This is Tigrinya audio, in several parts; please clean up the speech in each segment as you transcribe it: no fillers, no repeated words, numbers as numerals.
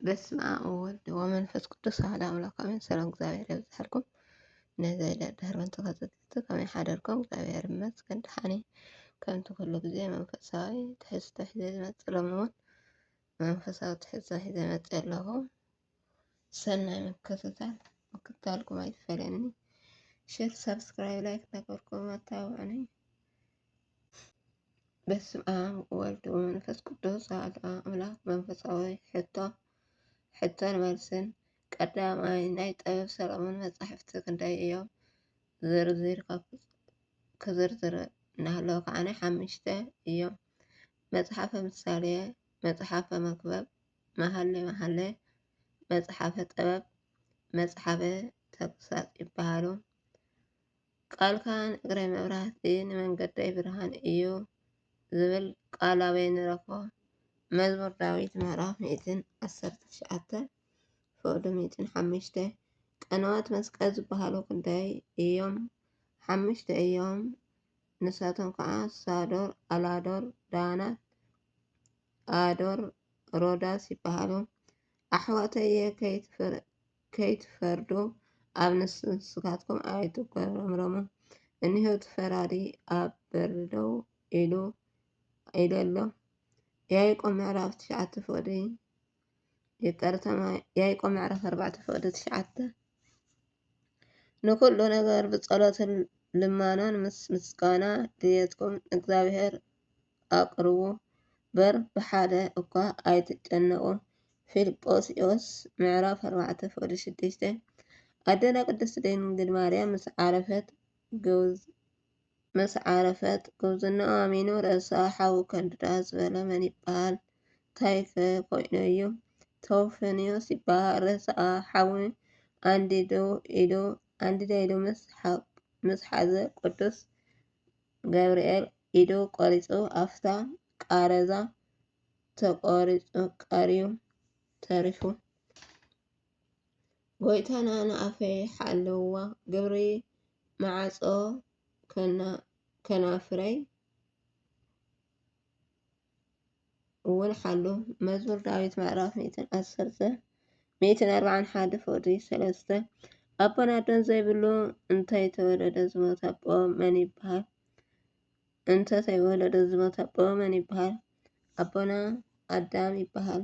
በስመ አብ ወወልድ ወመንፈስ ቅዱስ አሐዱ አምላክ አሜን። ሰላም እግዚአብሔር ይብዛልኩም። ነዘይለ ድህረን ተከታተልቲ ከመይ ሓደርኩም እግዚአብሔር ይመስገን ደሓኒ ከምቲ ኩሉ ግዜ መንፈሳዊ ትሕዝቶ ሒዘ ዝመፅእ ሎሚ እውን መንፈሳዊ ትሕዝቶ ሒዘ መፅእ ኣለኹ። ሰናይ ምክትታልኩም ኣይትፈለኒ። ሼር፣ ሰብስክራይብ፣ ላይክ እናገበርኩም ኣታብዑኒ። በስመ አብ ወወልድ ወመንፈስ ቅዱስ አሐዱ አምላክ። መንፈሳዊ ሕቶን መልስን ቀዳማይ ናይ ጥበብ ሰሎሞን መጻሕፍቲ ክንደይ እዮም? ዝርዝር ክዝርዝር እናሃለወ ከዓነ 5 እዮም። መጽሓፈ ምሳሌ፣ መጽሓፈ መክብብ፣ መሃሌ፣ መጽሓፈ ጥበብ፣ መጽሓፈ ተግሳጽ ይበሃሉ። ቃልካ ንእግረይ መብራህቲ ንመንገደይ ብርሃን እዩ ዝብል ቃላበይ ንረክቦ። መዝሙር ዳዊት ምዕራፍ 119 ፍቅዲ 105 ቀነዋት መስቀል ዝበሃሉ ክንደይ እዮም? 5 እዮም። ንሳቶም ከዓ ሳዶር፣ አላዶር፣ ዳናት፣ አዶር፣ ሮዳስ ይበሃሉ። ኣሕዋተየ ከይትፈርዱ ኣብ ንስካትኩም ኣይትጉረምረሙ። እኒሆ ፈራዲ ኣብ በሪ ደው ኢሉ ኣሎ። ያዕቆብ ምዕራፍ 9 ፍቅዲ ያዕቆብ ምዕራፍ 4 ፍቅዲ 9 ንኩሉ ነገር ብጸሎትን ልመናን ምስ ምስጋና ድየትኩም እግዚአብሔር ኣቅርቡ በር ብሓደ እኳ ኣይትጨነቁ። ፊልጶስዮስ ምዕራፍ 4 ፍቅዲ 6 ኣደና ቅድስት ድንግል ማርያም ምስ ዓረፈት ግብዝናኣ ኣሚኑ ርእሳ ሓዊ ከንድዳ ዝበለ መን ይበሃል? ታይከ ኮይኑ እዩ? ቴዎፍኒዮስ ይበሃል። ርእሳ ሓዊ ኣንዲዳ ኢሉ ምስ ሓዘ ቅዱስ ገብርኤል ኢዱ ቆሪፁ ኣፍታ ቃረዛ ተቆሪፁ ቀሪዩ ተሪፉ። ጎይታና ንኣፈይ ሓለዋ ግብሪ ማዓፆ ከናፍረይ እውን ሓሉ። መዝሙር ዳዊት ምዕራፍ 141 ፍቅዲ 3 ኣቦና ኣዶን ዘይብሉ እንተይተወለደ ዝሞተ ኣቦ መን ይበሃል? እንተተይወለደ ዝሞተ ኣቦ መን ይበሃል? ኣቦና ኣዳም ይበሃል።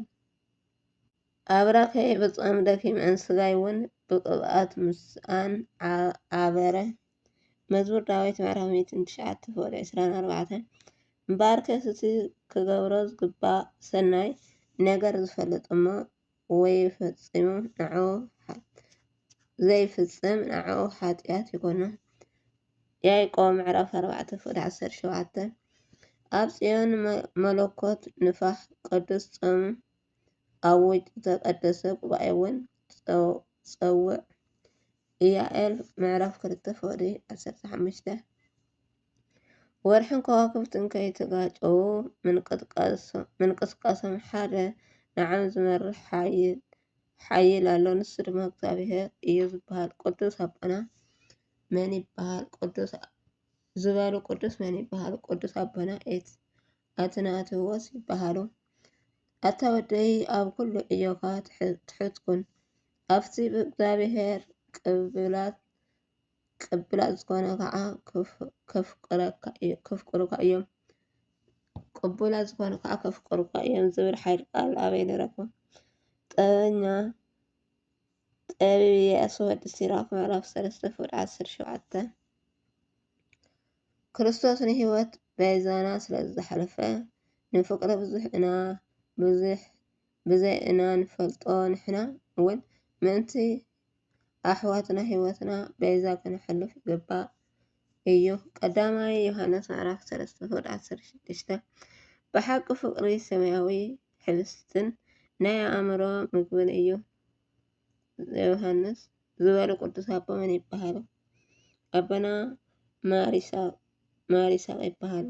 ኣብራከይ ብጾም ደኪመን ስጋይ እውን ብቅብኣት ምስኣን ዓበረ። መዝሙር ዳዊት ምዕራፍ 109 ፍቅዲ 24 እምበኣርከ እቲ ክገብሮ ዝግባእ ሰናይ ነገር ዝፈልጥ እሞ ዘይፍጽም ንዕኡ ሓጢኣት ይኮኖ። ያዕቆብ ምዕራፍ 4 ፍቅዲ 17 ኣብ ጽዮን መለኮት ንፋሕ ቅዱስ ጾም ኣውጅ ዝተቀደሰ ጉባኤ እውን ፀውዕ። ኢያኤል ምዕራፍ 2 ፍቅዲ 15 ወርሕን ከዋክብትን ከይተጋጨው ምንቅስቃሶም ሓደ ንዓም ዝመርሕ ሓይል ኣሎ። ንሱ ድማ እግዚአብሔር እዩ ዝበሃል። ቅዱስ ኣቦና መን ይበሃል? ቅዱስ መን ይበሃል? ቅዱስ ኣቦና ኣትናቴዎስ ይበሃሉ። ኣታ ወደይ ኣብ ኩሉ ዕዮካ ትሑት ኩን። ኣብቲ ብእግዚአብሔር ቅብላት ዝኾነ ከዓ ከፍቅሩካ እዮም ዝብል ሓይሊ ቃል ኣበይ ንረክቦ? ጠቢብ ኢያሱ ወዲ ሲራክ ምዕራፍ 3 ፍቅዲ 17 ክርስቶስ ንሂወት ቤዛና ስለዝሓለፈ ንፍቅሪ ብዘይ ኢና ንፈልጦ ንሕና እውን ምእንቲ ኣሕዋትና ሂወትና ቤዛ ክነሕልፍ ይግባእ እዩ። ቀዳማይ ዮሃንስ ምዕራፍ 3 ፍቅዲ 16 ብሓቂ ፍቅሪ ሰማያዊ ሕብስትን ናይ ኣእምሮ ምግብን እዩ ዮሃንስ ዝበሉ ቅዱስ ኣቦ መን ይበሃሉ? ኣቦና ማሪሳቅ ይበሃሉ።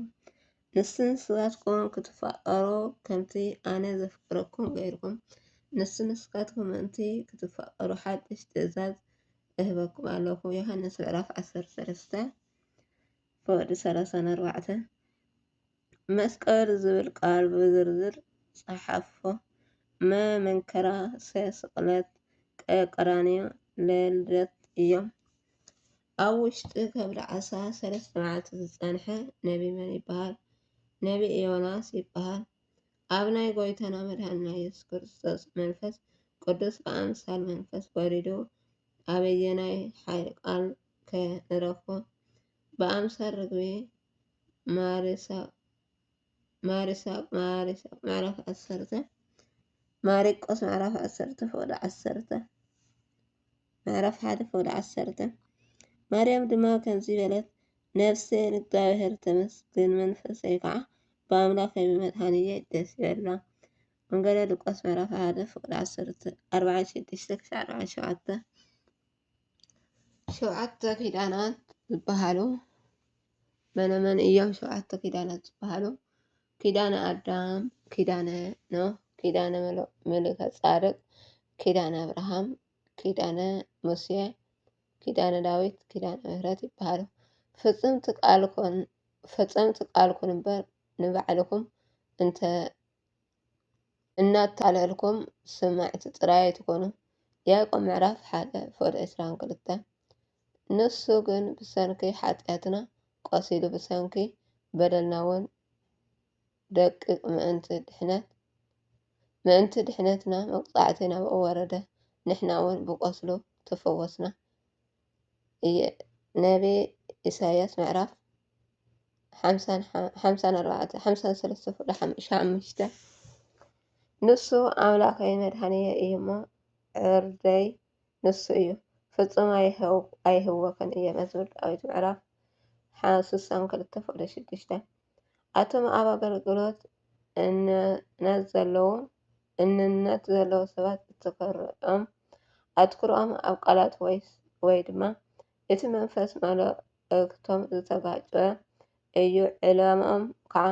ንስንስካትኩም ክትፋቀሩ ከምቲ ኣነ ዘፍቅረኩም ገይርኩም ንስንስካትኩም ምእንቲ ክትፋቀሩ ሓድሽ ትእዛዝ እህበኩም ኣለኹ። ዮሃንስ ምዕራፍ 13 ፍቅዲ 34 መስቀል ዝብል ቃል ብዝርዝር ፀሓፎ መንከራ ስቅለት ቀራንዮ ልደት እዮም። ኣብ ውሽጢ ከብዲ ዓሳ 3 መዓልቲ ዝፀንሐ ነቢ መን ይበሃል? ነቢ ዮናስ ይበሃል። ኣብ ናይ ጎይታና መድሃኒትና ኢየሱስ ክርስቶስ መንፈስ ቅዱስ ብኣምሳል መንፈስ ወሪዱ ኣበየናይ ሓይሊ ቃል ከ ንረክቦ? ብኣምሳል ርግቢ ማሪሳቅ ምዕራፍ 10 ማሪቆስ ምዕራፍ 10 ፍቅዲ 10 ምዕራፍ 1 ፍቅዲ 10 ማርያም ድማ ከምዚ በለት ነፍሰይ ንእግዚኣብሔር ተመስግን መንፈሰይ ከዓ ብኣምላከይ ብመድሃኒየ ደስ ይበላ። ወንጌል ሉቃስ ምዕራፍ 1 ፍቅዲ 46-47 7 ኪዳናት ዝበሃሉ መነመን እዮም? 7 ኪዳናት ዝበሃሉ ኪዳነ ኣዳም፣ ኪዳነ ኖህ፣ ኪዳነ መልከ ጻድቅ፣ ኪዳነ አብርሃም፣ ኪዳነ ሙሴ፣ ኪዳነ ዳዊት፣ ኪዳነ ምህረት ይበሃሉ። ፈፀምቲ ቃልኩን እምበር ንባዕልኩም እናታለልኩም ሰማዕቲ ጥራይ ኣይትኮኑ። ያዕቆብ ምዕራፍ 1 ፍቅዲ 22 ንሱ ግን ብሰንኪ ሓጢኣትና ቆሲሉ ብሰንኪ በደልና እውን ደቂቅ ምእንቲ ድሕነትና መቅፃዕቲ ናብኡ ወረደ ንሕና እውን ብቆስሉ ተፈወስና። ነቢ ኢሳያስ ምዕራፍ 53-5 ንሱ ኣምላከይ መድሃኒየ እዩ እሞ ዕርደይ ንሱ እዩ ፍጹም ኣይህወከን እየ። መዝሙር ዳዊት ምዕራፍ 62-6 ኣቶም ኣብ ኣገልግሎት እንነት ዘለዉ ሰባት ኣትኩሮኦም ኣብ ቃላት ወይ ድማ እቲ መንፈስ መልእክቶም ዝተጋጨወ እዩ። ዕላምኦም ከዓ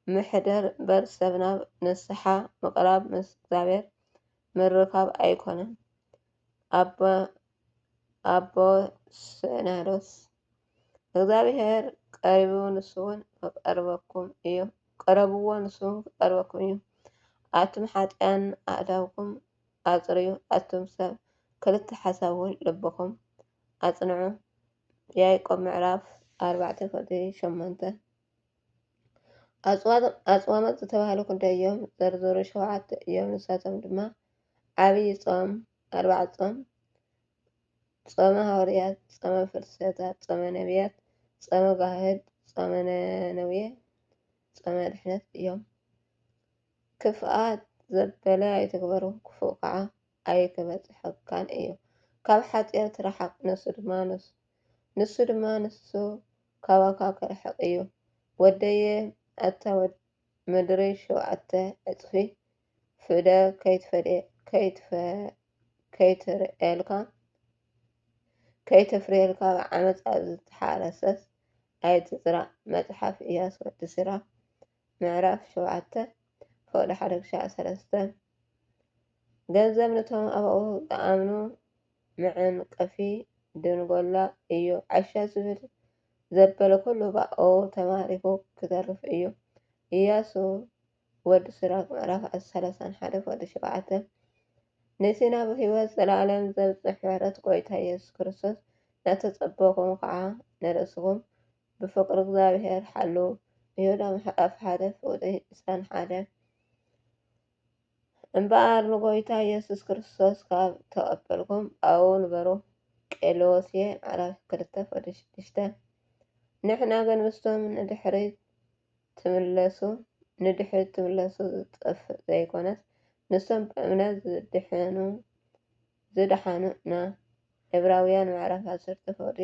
ምሕደር በር ሰብ ናብ ንስሓ ምቅራብ ምስ እግዚኣብሔር ምርካብ ኣይኮነን። ኣቦ-ስናዶስ እግዚአብሔር ቀሪብዎ ንሱ እውን ክቀርበኩም እዩ። ኣቱም ሓጢያን ኣእዳውኩም ኣጽርዩ፣ ኣቱም ሰብ ክልተ ሓሳብ እውን ልብኩም ኣጽንዑ። ያዕቆብ ምዕራፍ 4:8 ኣጽዋማት ዝተባህሉ ክንደይ እዮም? ዘርዝሩ 7 እዮም። ንሳቶም ድማ ዓብይ ጾም 40 ጾም፣ ጾመ ሃዋርያት፣ ጾመ ፍልሰታ፣ ጾመ ነቢያት፣ ጾመ ጋህድ፣ ጾመ ነነዌ፣ ጾመ ድሕነት እዮም። ክፍኣት ዘበለ ኣይትግበሩ፣ ክፉእ ከዓ ኣይክበጽሐካን እዩ። ካብ ሓጢኣት ርሓቅ፣ ንሱ ድማ ንሱ ካባካ ክርሕቅ እዩ። ወደየ ኣታ ምድሪ 7 እጥፊ ፍደ ከይትፍርየልካ ብዓመፃ ዝተሓረሰስ ኣይትዝራእ። መጽሓፍ ኢያሱ ወዲ ሲራክ ምዕራፍ 7 ፍቅዲ 1-3 ገንዘብ ነቶም ኣብኡ ዝኣምኑ መዐንቀፊ ድንጎላ እዩ። ዓሻ ዝብል ዘበለ ኩሉ ብኣብኡ ተማሪኩ ክተርፍ እዩ። ኢያሱ ወዲ ሲራክ ምዕራፍ 31 ፍቅዲ 7 ንሲና ብሂወት ዘለኣለም ዘብፅሕ ምሕረት ጎይታ ኢየሱስ ክርስቶስ እናተጸበኩም ከዓ ንርእስኩም ብፍቅሪ እግዚአብሔር ሓልው። ይሁዳ ምዕራፍ 1 ፍቅዲ 21 እምበኣር ንጎይታ ኢየሱስ ክርስቶስ ካብ ተቀበልኩም ኣብኡ ንበሩ። ቄሎስየ ምዕራፍ 2 ፍቅዲ 6 ንሕና ግን ምስቶም ንድሕሪት ትምለሱ ዝጠፍእ ዘይኮነስ ንሶም ብእምነት ዝድሓኑ ና። ዕብራውያን ምዕራፍ 10 ፍቅዲ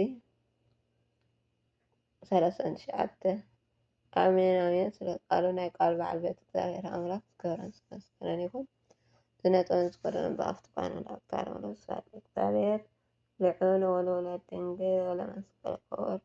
39 ኣሜን ኣሜን። ስለ ቃሉ ናይ ቃል በዓል ቤት እግዚአብሔር ኣምላክ ክብርን ምስጋናን ይኹን። ዝነጥበን ዝኮነን ብኣፍቲ ቃና ዳክታር እግዚአብሔር ልዑል ወለወላድ ድንግል ወለመስቀል ክቡር